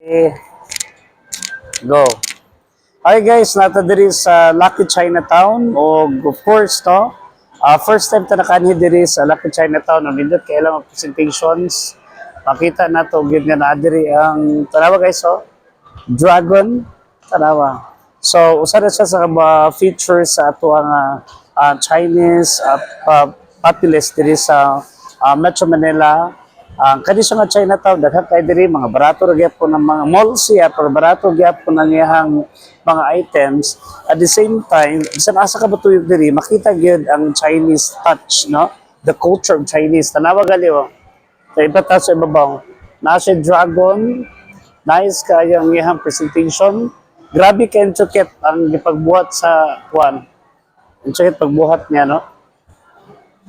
Eh, Go. Hi guys, nata diri sa Lucky Chinatown o of course to. First time ta nakanhi diri sa Lucky Chinatown no nindot kay ilang mga presentations. Makita na to gyud nga naa diri ang tanawa guys Dragon tanawa. So usa na siya sa mga features sa ato ang Chinese populace diri sa Metro Manila. Ang kani siya nga Chinatown, daghan kay diri mga barato ra gyapon ng mga malls siya, pero barato gyapon ang iyang mga items. At the same time, bisan asa ka batuyog diri, makita gyud ang Chinese touch, no? The culture of Chinese. Tanawa gali oh. Sa iba ta sa ibabaw. Na siya dragon, nice kaya ang iyang presentation. Grabe kay intricate ang gipagbuhat sa kuan. Intricate pagbuhat niya, no?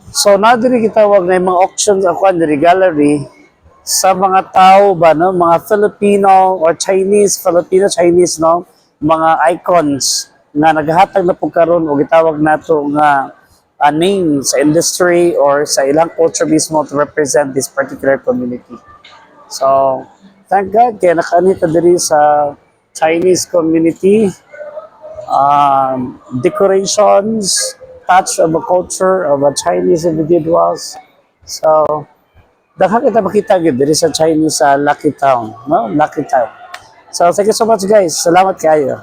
So na diri gitawag na yung mga auctions ako diri gallery sa mga tao ba no, mga Filipino or Filipino Chinese no, mga icons nga naghatag na pug karon o gitawag nato nga name sa industry or sa ilang culture mismo to represent this particular community. So thank God kaya nakaanita diri sa Chinese community, decorations, touch of a culture of a Chinese individuals. So, daghan kita makita gyud diri sa Chinese Lucky Town, no? Lucky Town. So, thank you so much guys. Salamat kayo.